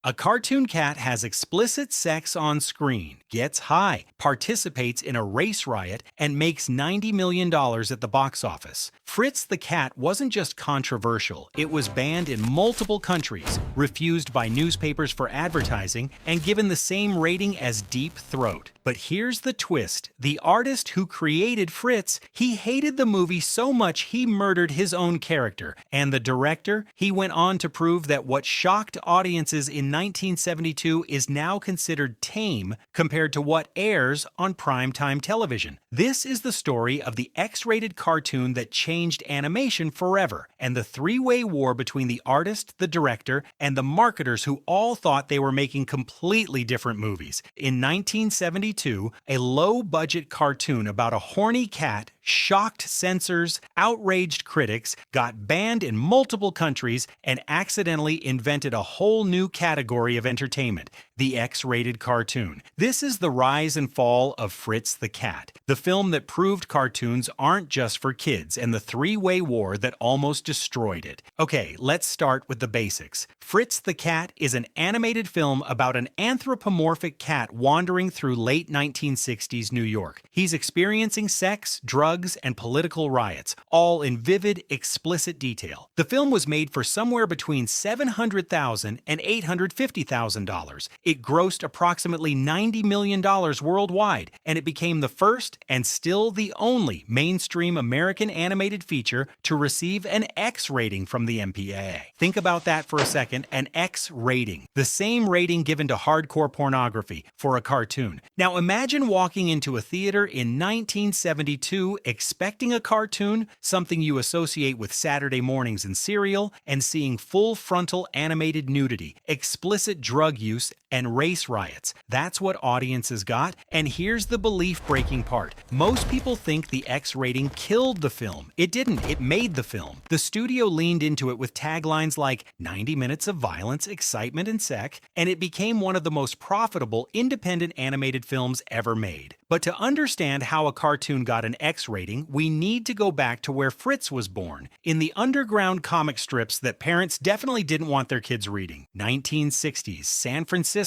A cartoon cat has explicit sex on screen, gets high, participates in a race riot, and makes $90 million at the box office. Fritz the Cat wasn't just controversial, it was banned in multiple countries, refused by newspapers for advertising, and given the same rating as Deep Throat. But here's the twist. The artist who created Fritz, he hated the movie so much he murdered his own character. And the director, he went on to prove that what shocked audiences in 1972 is now considered tame compared to what airs on primetime television. This is the story of the X-rated cartoon that changed animation forever, and the three-way war between the artist, the director, and the marketers who all thought they were making completely different movies. In 1972, a low-budget cartoon about a horny cat shocked censors, outraged critics, got banned in multiple countries, and accidentally invented a whole new category of entertainment, the X-rated cartoon. This is the rise and fall of Fritz the Cat, the film that proved cartoons aren't just for kids, and the three-way war that almost destroyed it. Okay, let's start with the basics. Fritz the Cat is an animated film about an anthropomorphic cat wandering through late 1960s New York. He's experiencing sex, drugs, and political riots, all in vivid, explicit detail. The film was made for somewhere between $700,000 and $850,000. It grossed approximately $90 million worldwide, and it became the first and still the only mainstream American animated feature to receive an X rating from the MPAA. Think about that for a second, an X rating, the same rating given to hardcore pornography for a cartoon. Now imagine walking into a theater in 1972 expecting a cartoon, something you associate with Saturday mornings and cereal, and seeing full frontal animated nudity, explicit drug use, and race riots. That's what audiences got, and here's the belief-breaking part. Most people think the X rating killed the film. It didn't, it made the film. The studio leaned into it with taglines like 90 minutes of violence, excitement, and sex, and it became one of the most profitable independent animated films ever made. But to understand how a cartoon got an X rating, we need to go back to where Fritz was born, in the underground comic strips that parents definitely didn't want their kids reading. 1960s, San Francisco.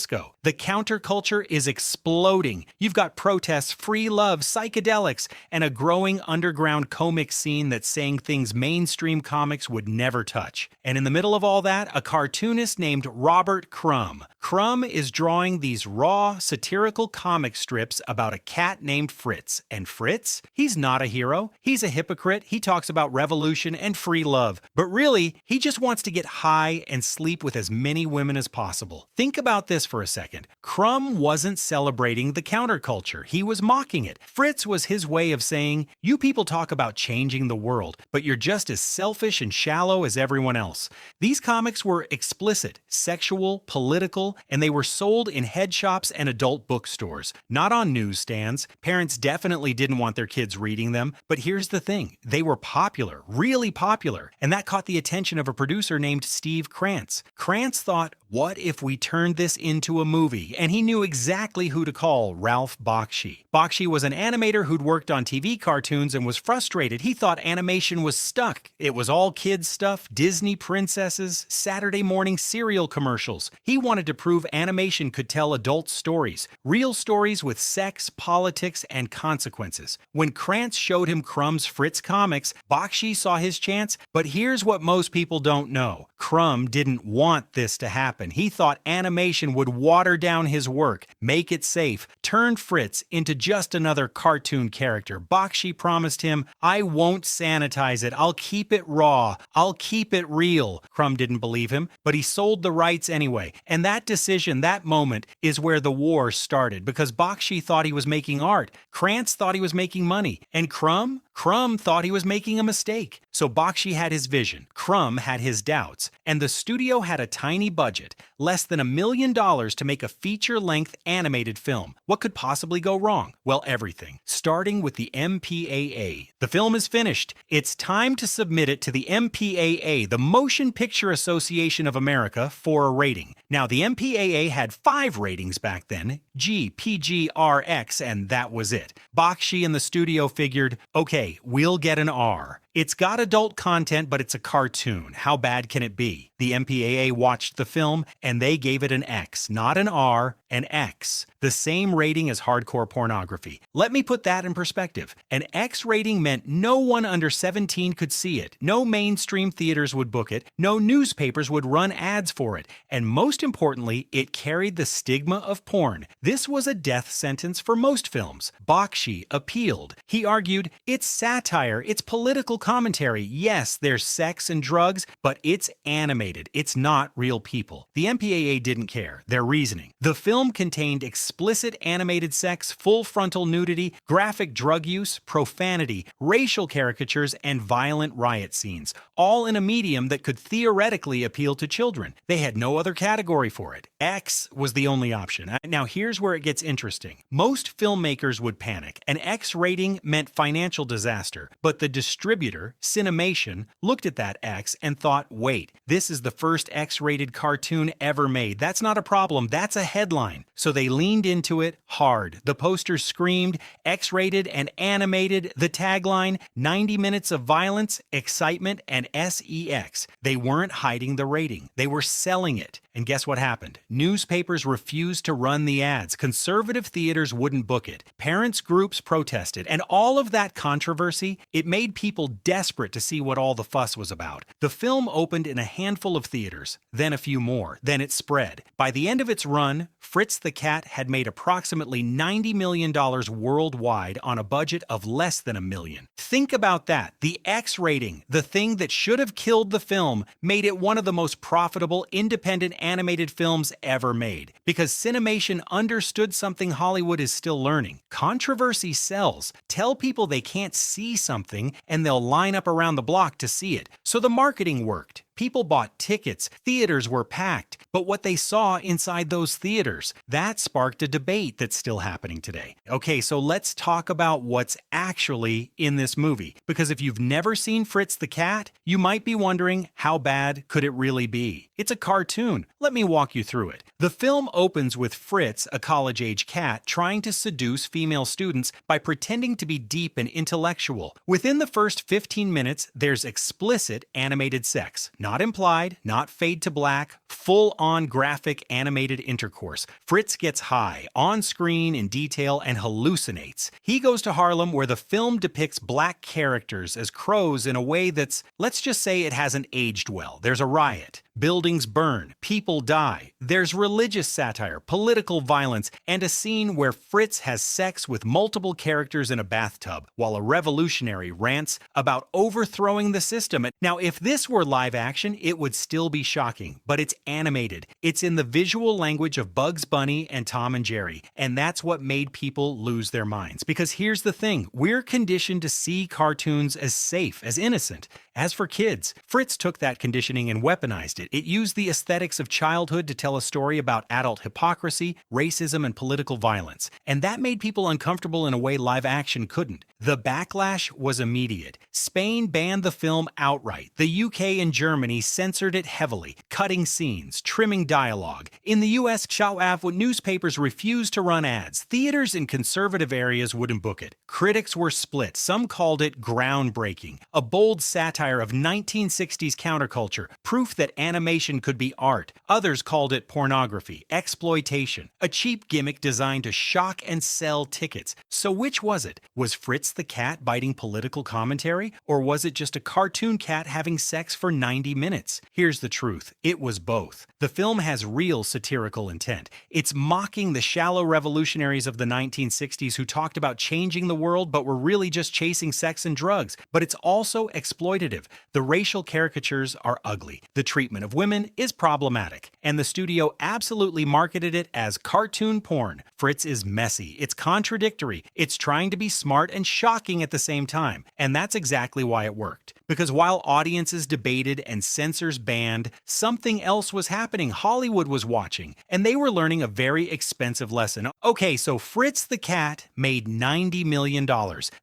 The counterculture is exploding. You've got protests, free love, psychedelics, and a growing underground comic scene that's saying things mainstream comics would never touch. And in the middle of all that, a cartoonist named Robert Crumb. Crumb is drawing these raw, satirical comic strips about a cat named Fritz. And Fritz? He's not a hero. He's a hypocrite. He talks about revolution and free love. But really, he just wants to get high and sleep with as many women as possible. Think about this for a second. Crumb wasn't celebrating the counterculture. He was mocking it. Fritz was his way of saying, you people talk about changing the world, but you're just as selfish and shallow as everyone else. These comics were explicit, sexual, political, and they were sold in head shops and adult bookstores, not on newsstands. Parents definitely didn't want their kids reading them, but here's the thing. They were popular, really popular, and that caught the attention of a producer named Steve Krantz. Krantz thought, what if we turned this into a movie? And he knew exactly who to call, Ralph Bakshi. Bakshi was an animator who'd worked on TV cartoons and was frustrated. He thought animation was stuck. It was all kids stuff, Disney princesses, Saturday morning cereal commercials. He wanted to prove animation could tell adult stories, real stories with sex, politics, and consequences. When Krantz showed him Crumb's Fritz comics, Bakshi saw his chance, but here's what most people don't know. Crumb didn't want this to happen. He thought animation would water down his work, make it safe, turn Fritz into just another cartoon character. Bakshi promised him, I won't sanitize it. I'll keep it raw. I'll keep it real. Crumb didn't believe him, but he sold the rights anyway. And that decision, that moment, is where the war started, because Bakshi thought he was making art. Krantz thought he was making money. And Crumb thought he was making a mistake. So Bakshi had his vision, Crumb had his doubts, and the studio had a tiny budget, less than $1 million to make a feature-length animated film. What could possibly go wrong? Well, everything, starting with the MPAA. The film is finished. It's time to submit it to the MPAA, the Motion Picture Association of America, for a rating. Now, the MPAA had 5 ratings back then, G, PG, RX, and that was it. Bakshi and the studio figured, okay, we'll get an R. It's got adult content, but it's a cartoon. How bad can it be? The MPAA watched the film and they gave it an X, not an R, an X. The same rating as hardcore pornography. Let me put that in perspective. An X rating meant no one under 17 could see it, no mainstream theaters would book it, no newspapers would run ads for it, and most importantly, it carried the stigma of porn. This was a death sentence for most films. Bakshi appealed. He argued, it's satire, it's political commentary. Yes, there's sex and drugs, but it's animated. It's not real people. The MPAA didn't care. Their reasoning. The film contained explicit animated sex, full frontal nudity, graphic drug use, profanity, racial caricatures, and violent riot scenes, all in a medium that could theoretically appeal to children. They had no other category for it. X was the only option. Now here's where it gets interesting. Most filmmakers would panic. An X rating meant financial disaster, but the distributor, Cinemation, looked at that X and thought, wait, this is the first X-rated cartoon ever made. That's not a problem, that's a headline. So they leaned into it hard. The posters screamed, X-rated and animated, the tagline, 90 minutes of violence, excitement, and sex. They weren't hiding the rating. They were selling it. And guess what happened? Newspapers refused to run the ads. Conservative theaters wouldn't book it. Parents' groups protested. And all of that controversy, it made people desperate to see what all the fuss was about. The film opened in a handful of theaters, then a few more, then it spread. By the end of its run, Fritz the Cat had made approximately $90 million worldwide on a budget of less than $1 million. Think about that. The X rating, the thing that should have killed the film, made it one of the most profitable independent animated films ever made. Because Cinemation understood something Hollywood is still learning. Controversy sells. Tell people they can't see something and they'll line up around the block to see it. So the marketing worked. People bought tickets, theaters were packed, but what they saw inside those theaters, that sparked a debate that's still happening today. Okay, so let's talk about what's actually in this movie, because if you've never seen Fritz the Cat, you might be wondering, how bad could it really be? It's a cartoon. Let me walk you through it. The film opens with Fritz, a college-age cat, trying to seduce female students by pretending to be deep and intellectual. Within the first 15 minutes, there's explicit animated sex. Not implied, not fade to black, full-on graphic animated intercourse. Fritz gets high, on screen, in detail, and hallucinates. He goes to Harlem where the film depicts black characters as crows in a way that's, let's just say it hasn't aged well. There's a riot. Buildings burn, people die. There's religious satire, political violence, and a scene where Fritz has sex with multiple characters in a bathtub, while a revolutionary rants about overthrowing the system. Now, if this were live action, it would still be shocking, but it's animated. It's in the visual language of Bugs Bunny and Tom and Jerry, and that's what made people lose their minds. Because here's the thing, we're conditioned to see cartoons as safe, as innocent. As for kids, Fritz took that conditioning and weaponized it. It used the aesthetics of childhood to tell a story about adult hypocrisy, racism, and political violence. And that made people uncomfortable in a way live action couldn't. The backlash was immediate. Spain banned the film outright. The UK and Germany censored it heavily, cutting scenes, trimming dialogue. In the US, newspapers refused to run ads. Theaters in conservative areas wouldn't book it. Critics were split. Some called it groundbreaking, a bold satire of 1960s counterculture, proof that animation could be art. Others called it pornography, exploitation, a cheap gimmick designed to shock and sell tickets. So which was it? Was Fritz the Cat biting political commentary? Or was it just a cartoon cat having sex for 90 minutes? Here's the truth. It was both. The film has real satirical intent. It's mocking the shallow revolutionaries of the 1960s who talked about changing the world but were really just chasing sex and drugs. But it's also exploitative. The racial caricatures are ugly. The treatment of women is problematic. And the studio absolutely marketed it as cartoon porn. Fritz is messy. It's contradictory. It's trying to be smart and shocking at the same time. And that's exactly why it worked. Because while audiences debated and censors banned, something else was happening. Hollywood was watching, and they were learning a very expensive lesson. Okay, so Fritz the Cat made $90 million.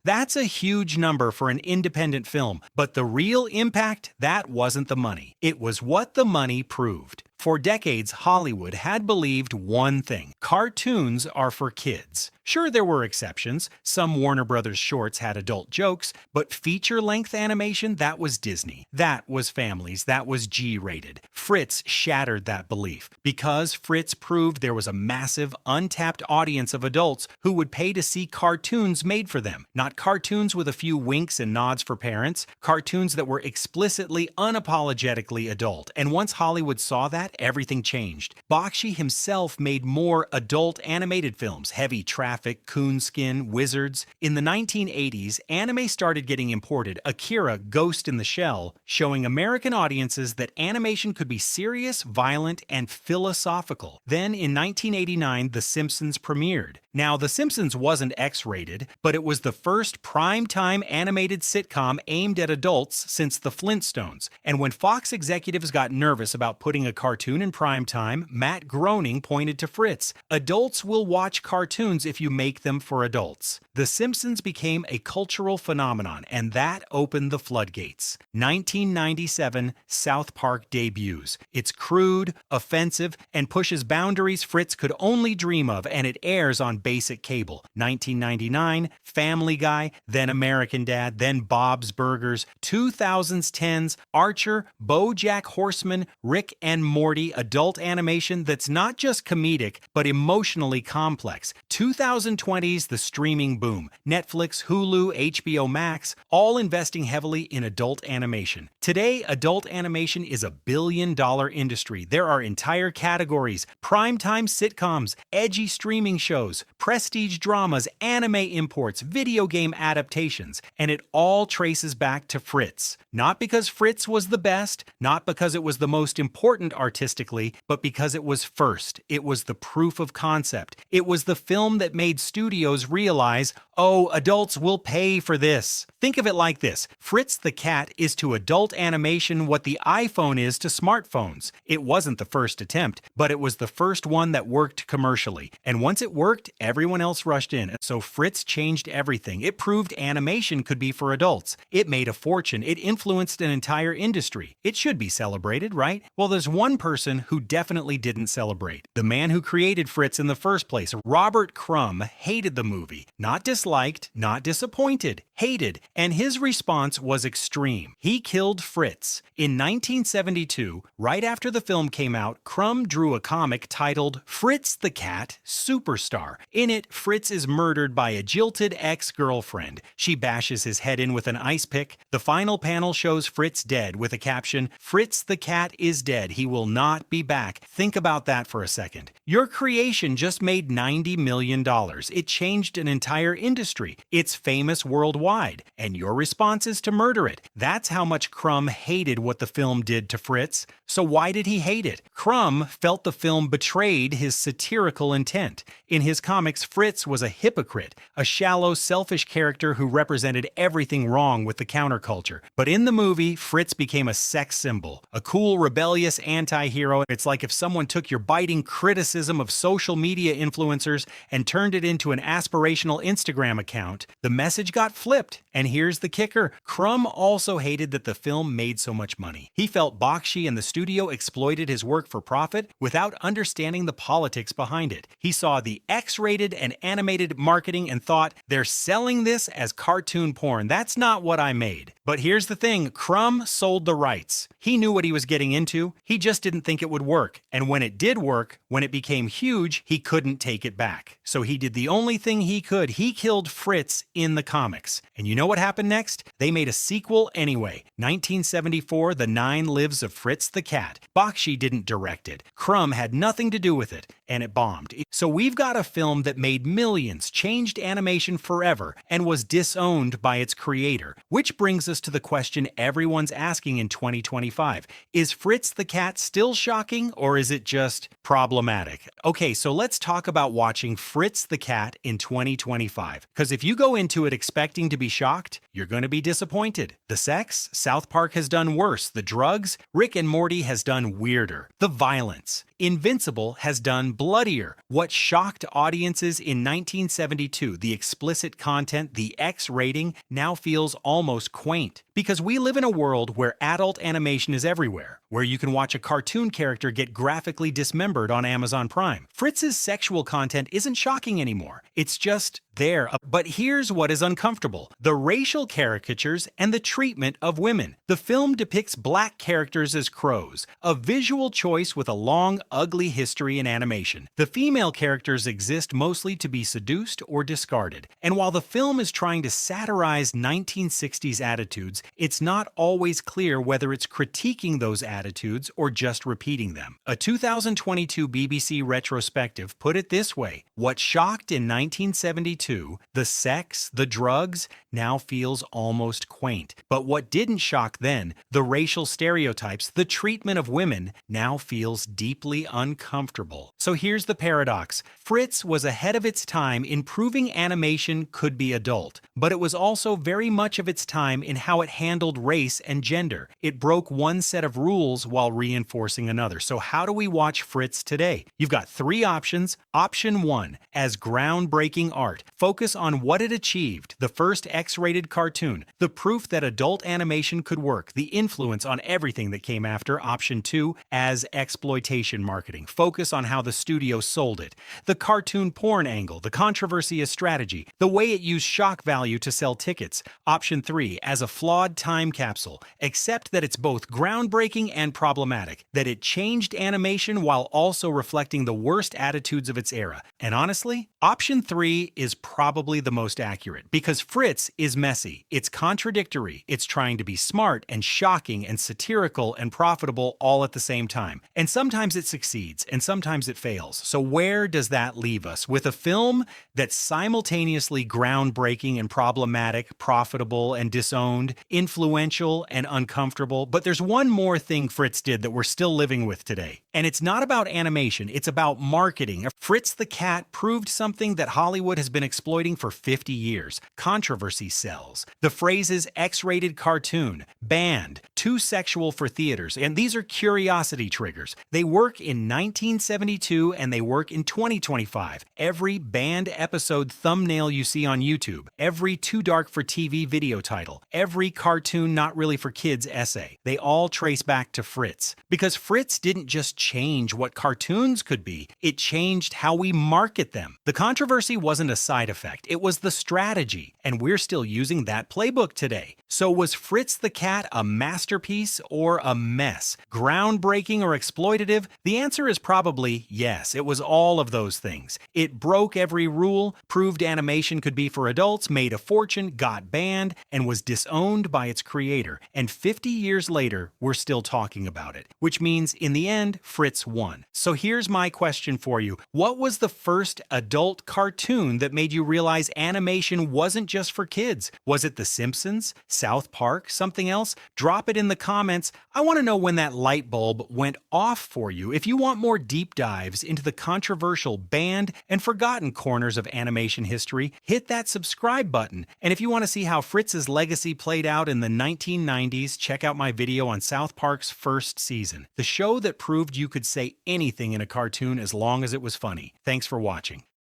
That's a huge number for an independent film, but the real impact, that wasn't the money. It was what the money proved. For decades, Hollywood had believed one thing: cartoons are for kids. Sure, there were exceptions. Some Warner Brothers shorts had adult jokes, but feature-length animation, that was Disney. That was families. That was G-rated. Fritz shattered that belief because Fritz proved there was a massive, untapped audience of adults who would pay to see cartoons made for them. Not cartoons with a few winks and nods for parents, cartoons that were explicitly, unapologetically adult. And once Hollywood saw that, everything changed. Bakshi himself made more adult animated films, Heavy Traffic, Coonskin, Wizards. In the 1980s, anime started getting imported. Akira, Ghost in the Shell, showing American audiences that animation could be serious, violent, and philosophical. Then in 1989, The Simpsons premiered. Now, The Simpsons wasn't X-rated, but it was the first prime-time animated sitcom aimed at adults since The Flintstones. And when Fox executives got nervous about putting a cartoon in prime time, Matt Groening pointed to Fritz. Adults will watch cartoons if you make them for adults. The Simpsons became a cultural phenomenon, and that opened the floodgates. 1997, South Park debuts. It's crude, offensive, and pushes boundaries Fritz could only dream of, and it airs on basic cable. 1999, Family Guy, then American Dad, then Bob's Burgers. 2010s, Archer, BoJack Horseman, Rick and Morty, adult animation that's not just comedic, but emotionally complex. 2020s, the streaming boom. Netflix, Hulu, HBO Max, all investing heavily in adult animation. Today, adult animation is a billion-dollar industry. There are entire categories: primetime sitcoms, edgy streaming shows, prestige dramas, anime imports, video game adaptations, and it all traces back to Fritz. Not because Fritz was the best, not because it was the most important artistically, but because it was first. It was the proof of concept. It was the film that made studios realize, oh, adults will pay for this. Think of it like this. Fritz the Cat is to adult animation what the iPhone is to smartphones. It wasn't the first attempt, but it was the first one that worked commercially. And once it worked, everyone else rushed in. So Fritz changed everything. It proved animation could be for adults. It made a fortune. It influenced an entire industry. It should be celebrated, right? Well, there's one person who definitely didn't celebrate. The man who created Fritz in the first place, Robert Crumb, hated the movie. Not disliked, not disappointed, hated. And his response was extreme. He killed Fritz. In 1972, right after the film came out, Crumb drew a comic titled Fritz the Cat Superstar. In it, Fritz is murdered by a jilted ex-girlfriend. She bashes his head in with an ice pick. The final panel shows Fritz dead with a caption, "Fritz the Cat is dead. He will not be back." Think about that for a second. Your creation just made $90 million. It changed an entire industry. It's famous worldwide. And your response is to murder it. That's how much Crumb hated what the film did to Fritz. So why did he hate it? Crumb felt the film betrayed his satirical intent. In his comics, Fritz was a hypocrite, a shallow, selfish character who represented everything wrong with the counterculture. But in the movie, Fritz became a sex symbol, a cool, rebellious anti-hero. It's like if someone took your biting criticism of social media influencers and turned it into an aspirational Instagram account. The message got flipped. And here's the kicker. Crumb also hated that the film made so much money. He felt Bakshi and the studio exploited his work for profit without understanding the politics behind it. He saw the X-rated and animated marketing and thought, they're selling this as cartoon porn. That's not what I made. But here's the thing, Crumb sold the rights. He knew what he was getting into. He just didn't think it would work. And when it did work, when it became huge, he couldn't take it back. So he did the only thing he could. He killed Fritz in the comics. And you know what happened next? They made a sequel anyway. 1974, The 9 Lives of Fritz the Cat. Bakshi didn't direct it. Crumb had nothing to do with it, and it bombed. So we've got a film that made millions, changed animation forever, and was disowned by its creator. Which brings us to the question everyone's asking in 2025. Is Fritz the Cat still shocking, or is it just problematic? Okay, so let's talk about watching Fritz the Cat in 2025. Because if you go into it expecting to be shocked, shocked? You're going to be disappointed. The sex? South Park has done worse. The drugs? Rick and Morty has done weirder. The violence? Invincible has done bloodier. What shocked audiences in 1972, the explicit content, the X rating, now feels almost quaint. Because we live in a world where adult animation is everywhere, where you can watch a cartoon character get graphically dismembered on Amazon Prime. Fritz's sexual content isn't shocking anymore. It's just there. But here's what is uncomfortable: the racial caricatures and the treatment of women. The film depicts black characters as crows, a visual choice with a long, ugly history in animation. The female characters exist mostly to be seduced or discarded. And while the film is trying to satirize 1960s attitudes, it's not always clear whether it's critiquing those attitudes or just repeating them. A 2022 BBC retrospective put it this way: what shocked in 1972, the sex, the drugs, now feels almost quaint. But what didn't shock then, the racial stereotypes, the treatment of women, now feels deeply uncomfortable. So here's the paradox. Fritz was ahead of its time in proving animation could be adult, but it was also very much of its time in how it handled race and gender. It broke one set of rules while reinforcing another. So how do we watch Fritz today? You've got three options. Option 1, as groundbreaking art. Focus on what it achieved, the first X-rated cartoon, the proof that adult animation could work, the influence on everything that came after. Option 2, as exploitation marketing. Focus on how the studio sold it, the cartoon porn angle, the controversy as strategy, the way it used shock value to sell tickets. Option 3, as a flawed time capsule. Accept that it's both groundbreaking and problematic, that it changed animation while also reflecting the worst attitudes of its era. And honestly, option 3 is probably the most accurate, because Fritz is messy, it's contradictory, it's trying to be smart and shocking and satirical and profitable all at the same time. And sometimes it succeeds, and sometimes it fails. So where does that leave us? With a film that's simultaneously groundbreaking and problematic, profitable and disowned, influential and uncomfortable. But there's one more thing Fritz did that we're still living with today. And it's not about animation, it's about marketing. Fritz the Cat proved something that Hollywood has been exploiting for 50 years. Controversy sells. The phrases X-rated cartoon, banned, too sexual for theaters, and these are curiosity triggers. They work in 1972 and they work in 2025. Every banned episode thumbnail you see on YouTube, every too dark for TV video title, every cartoon not really for kids essay, they all trace back to Fritz. Because Fritz didn't just change what cartoons could be, it changed how we market them. The controversy wasn't a side effect, it was the strategy, and we're still using that playbook today. So was Fritz the Cat a masterpiece or a mess? Groundbreaking or exploitative? The answer is probably yes, it was all of those things. It broke every rule, proved animation could be for adults, made a fortune, got banned, and was disowned by its creator. And 50 years later, we're still talking about it. Which means, in the end, Fritz won. So here's my question for you. What was the first adult cartoon that made you realize animation wasn't just for kids? Was it The Simpsons? South Park? Something else? Drop it in the comments. I want to know when that light bulb went off for you. If you want more deep dives into the controversial, banned, and forgotten corners of animation history, hit that subscribe button. And if you want to see how Fritz's legacy played out in the 1990s, check out my video on South Park's first season, the show that proved you could say anything in a cartoon as long as it was funny. Thanks for watching.